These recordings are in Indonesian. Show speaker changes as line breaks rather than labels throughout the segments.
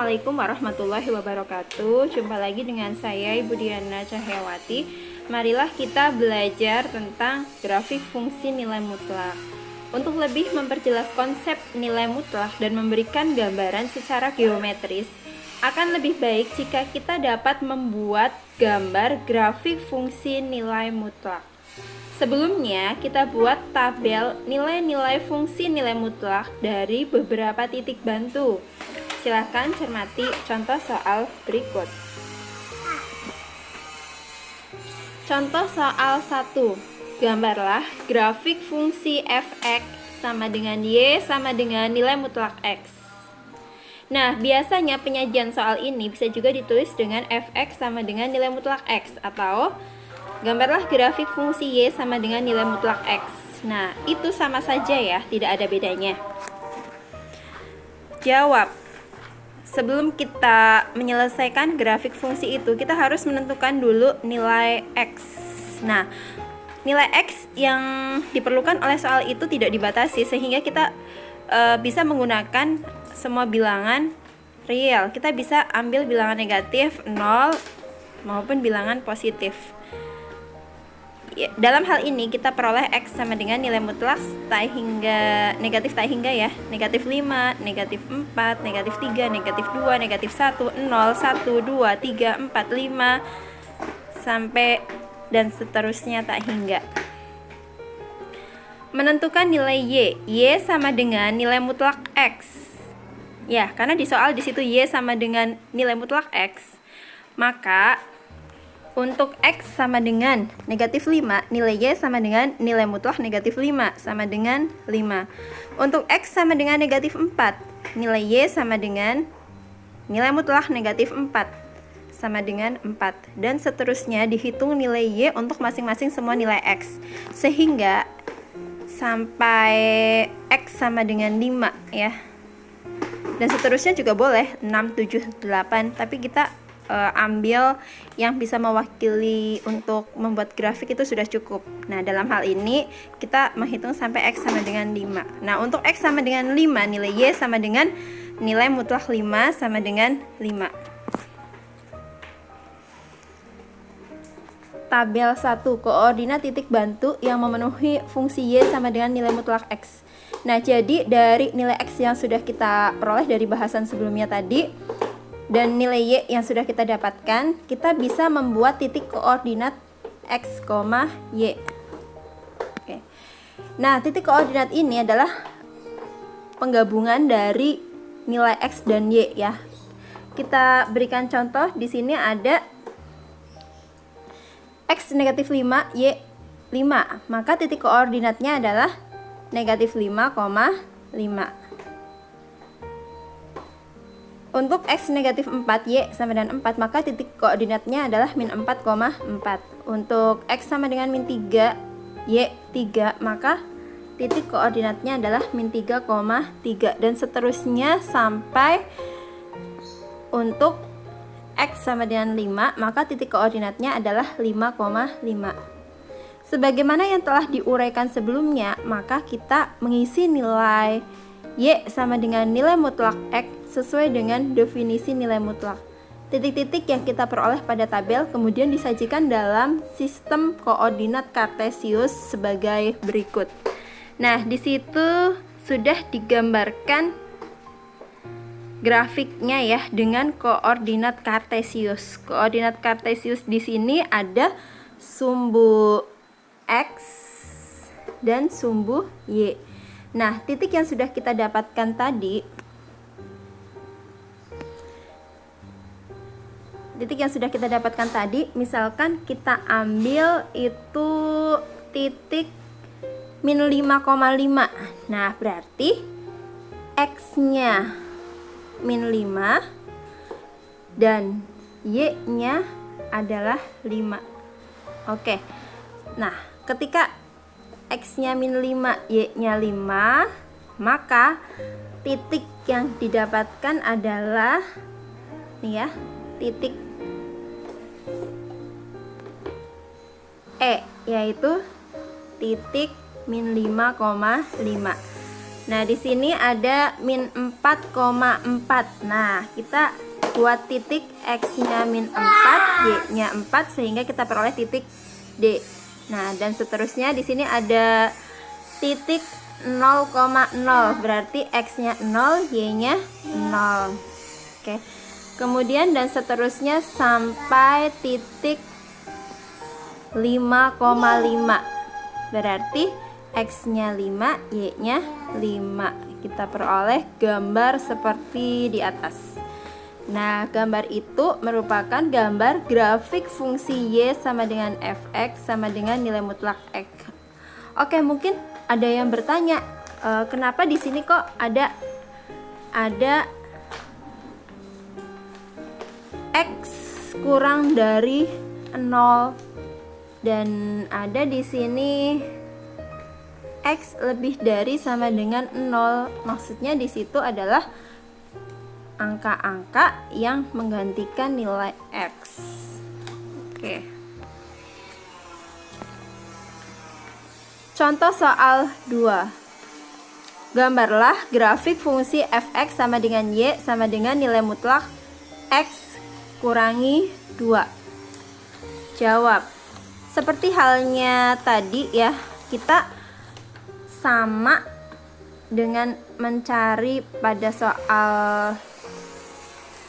Assalamualaikum warahmatullahi wabarakatuh. Jumpa lagi dengan saya Ibu Diana Cahyawati. Marilah kita belajar tentang grafik fungsi nilai mutlak. Untuk lebih memperjelas konsep nilai mutlak dan memberikan gambaran secara geometris, akan lebih baik jika kita dapat membuat gambar grafik fungsi nilai mutlak. Sebelumnya, kita buat tabel nilai-nilai fungsi nilai mutlak dari beberapa titik bantu. Silakan cermati contoh soal berikut. Contoh soal 1. Gambarlah grafik fungsi f(x) sama dengan y sama dengan nilai mutlak x. Nah, biasanya penyajian soal ini bisa juga ditulis dengan f(x) sama dengan nilai mutlak x, atau gambarlah grafik fungsi y sama dengan nilai mutlak x. Nah, itu sama saja ya, tidak ada bedanya. Jawab. Sebelum kita menyelesaikan grafik fungsi itu, kita harus menentukan dulu nilai x. Nah, nilai x yang diperlukan oleh soal itu tidak dibatasi, sehingga kita bisa menggunakan semua bilangan real. Kita bisa ambil bilangan negatif, 0, maupun bilangan positif. Dalam hal ini kita peroleh x sama dengan nilai mutlak negatif tak hingga ya, negatif 5, negatif 4, negatif 3, negatif 2, negatif 1, 0, 1, 2, 3, 4, 5 sampai dan seterusnya tak hingga. Menentukan nilai y sama dengan nilai mutlak x. Ya, karena di soal di situ y sama dengan nilai mutlak x, maka untuk x sama dengan negatif 5, nilai y sama dengan nilai mutlak negatif 5 sama dengan 5. Untuk x sama dengan negatif 4, nilai y sama dengan nilai mutlak negatif 4 sama dengan 4. Dan seterusnya dihitung nilai y untuk masing-masing semua nilai x, sehingga sampai x sama dengan 5 ya. Dan seterusnya juga boleh 6, 7, 8, tapi kita ambil yang bisa mewakili untuk membuat grafik itu sudah cukup. Nah, dalam hal ini kita menghitung sampai x sama dengan 5. Nah, untuk x sama dengan 5, nilai y sama dengan nilai mutlak 5 sama dengan 5. Tabel 1, koordinat titik bantu yang memenuhi fungsi y sama dengan nilai mutlak x. Nah, jadi dari nilai x yang sudah kita peroleh dari bahasan sebelumnya tadi dan nilai y yang sudah kita dapatkan, kita bisa membuat titik koordinat x, y. Oke. Nah, titik koordinat ini adalah penggabungan dari nilai x dan y ya. Kita berikan contoh, di sini ada x negatif 5, y 5. Maka titik koordinatnya adalah negatif 5, 5. Untuk x negatif 4, y sama dengan 4, maka titik koordinatnya adalah min 4, 4. Untuk x sama dengan min 3, y 3, maka titik koordinatnya adalah min 3, 3. Dan seterusnya sampai untuk x sama dengan 5, maka titik koordinatnya adalah 5, 5. Sebagaimana yang telah diuraikan sebelumnya, maka kita mengisi nilai y sama dengan nilai mutlak x sesuai dengan definisi nilai mutlak. Titik-titik yang kita peroleh pada tabel kemudian disajikan dalam sistem koordinat Kartesius sebagai berikut. Nah, di situ sudah digambarkan grafiknya ya dengan koordinat Kartesius. Koordinat Kartesius di sini ada sumbu x dan sumbu y. Nah, titik yang sudah kita dapatkan tadi, misalkan kita ambil itu titik min 5,5. Nah, berarti x-nya min 5 dan y-nya adalah 5. Oke. Nah, ketika x-nya min 5, y-nya 5, maka titik yang didapatkan adalah nih ya, titik E, yaitu titik min 5,5. Nah, di sini ada min 4,4. Nah, kita buat titik X-nya min 4, Y-nya 4 sehingga kita peroleh titik D. Nah, dan seterusnya di sini ada titik 0,0, berarti X-nya 0, Y-nya 0. Oke. Kemudian dan seterusnya sampai titik 5,5. Berarti X-nya 5, Y-nya 5. Kita peroleh gambar seperti di atas. Nah, gambar itu merupakan gambar grafik fungsi Y sama dengan fx sama dengan nilai mutlak X. Oke, mungkin ada yang bertanya, kenapa di sini kok ada X kurang dari 0 dan ada di sini X lebih dari sama dengan 0. Maksudnya di situ adalah angka-angka yang menggantikan nilai X. Oke. Contoh soal 2. Gambarlah grafik fungsi fx sama dengan y sama dengan nilai mutlak x kurangi 2. Jawab. Seperti halnya tadi ya, kita sama dengan mencari pada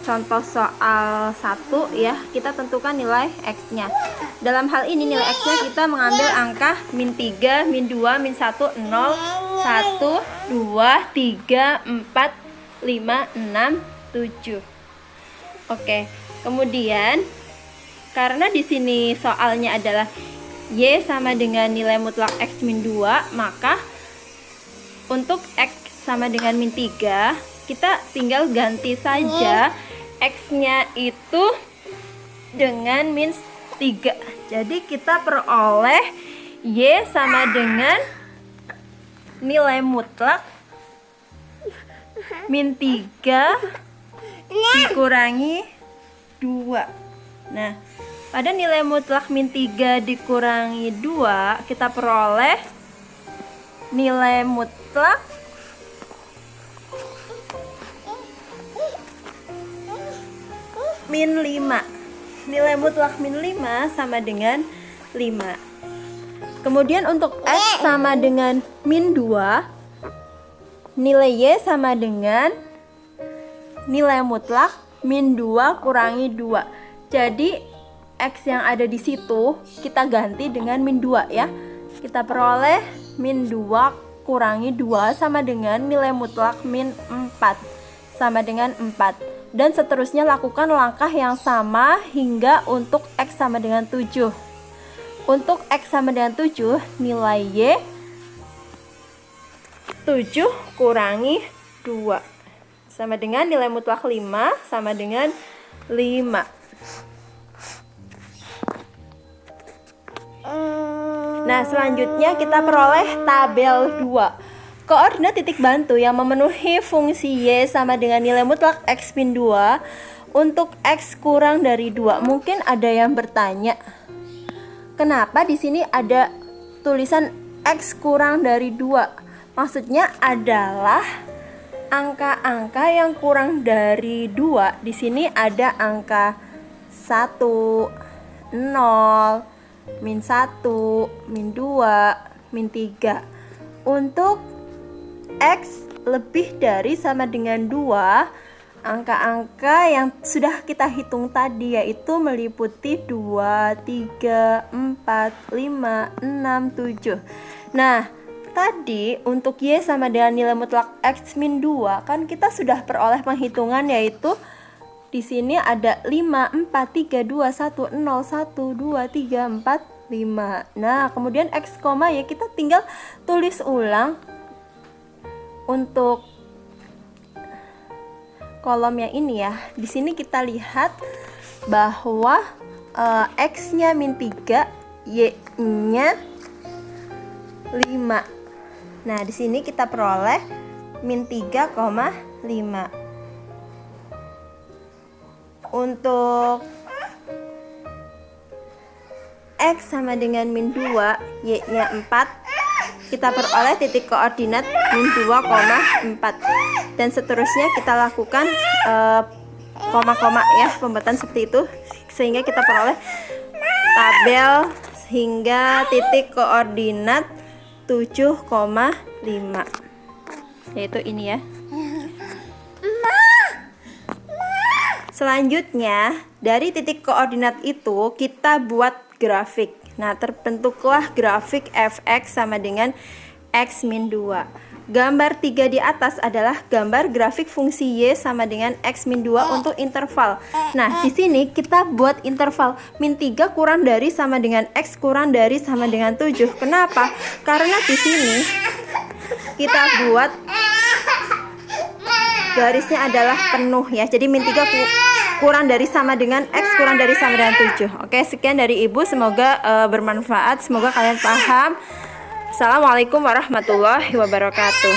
contoh soal 1 ya, kita tentukan nilai X-nya. Dalam hal ini nilai X-nya kita mengambil angka min 3, min 2, min 1, 0, 1, 2, 3, 4, 5, 6, 7. Oke, kemudian karena di sini soalnya adalah Y sama dengan nilai mutlak X min 2, maka untuk X sama dengan min 3, kita tinggal ganti saja X-nya itu dengan min 3. Jadi kita peroleh Y sama dengan nilai mutlak min 3 dikurangi 2. Nah, pada nilai mutlak min 3 dikurangi 2, kita peroleh nilai mutlak min 5. Nilai mutlak min 5 sama dengan 5. Kemudian untuk X sama dengan min 2, nilai Y sama dengan nilai mutlak min 2 kurangi 2. Jadi X yang ada di situ kita ganti dengan min 2 ya. Kita peroleh min 2 kurangi 2 sama dengan nilai mutlak min 4 sama dengan 4. Dan seterusnya lakukan langkah yang sama hingga untuk X sama dengan 7. Untuk X sama dengan 7, nilai Y 7 kurangi 2 sama dengan nilai mutlak 5 sama dengan 5. Nah, selanjutnya kita peroleh tabel 2. Koordinat titik bantu yang memenuhi fungsi Y sama dengan nilai mutlak X min 2 untuk X kurang dari 2. Mungkin ada yang bertanya, kenapa di sini ada tulisan X kurang dari 2? Maksudnya adalah angka-angka yang kurang dari 2. Di sini ada angka 1, 0, min 1, min 2, min 3. Untuk X lebih dari sama dengan 2, angka-angka yang sudah kita hitung tadi yaitu meliputi 2, 3, 4, 5, 6, 7. Nah, tadi untuk Y sama dengan nilai mutlak X min 2 kan kita sudah peroleh penghitungan, yaitu di sini ada 5, 4, 3, 2, 1, 0, 1, 2, 3, 4, 5. Nah, kemudian X, ya kita tinggal tulis ulang untuk kolom yang ini ya. Di sini kita lihat bahwa X-nya min 3, Y-nya 5. Nah, di sini kita peroleh min 3,5. Untuk X sama dengan min 2, Y-nya 4 kita peroleh titik koordinat min 2,4. Dan seterusnya kita lakukan koma-koma ya, pembuatan seperti itu sehingga kita peroleh tabel hingga titik koordinat 7,5, yaitu ini ya. Selanjutnya dari titik koordinat itu kita buat grafik. Nah, terbentuklah grafik fx sama dengan x min 2. Gambar 3 di atas adalah gambar grafik fungsi y sama dengan x min 2 untuk interval. Nah, di sini kita buat interval min 3 kurang dari sama dengan x kurang dari sama dengan 7. Kenapa? Karena di sini kita buat garisnya adalah penuh ya. Jadi min 3 kurang dari sama dengan x kurang dari sama dengan 7. Oke, sekian dari Ibu, semoga bermanfaat, semoga kalian paham. Assalamualaikum warahmatullahi wabarakatuh.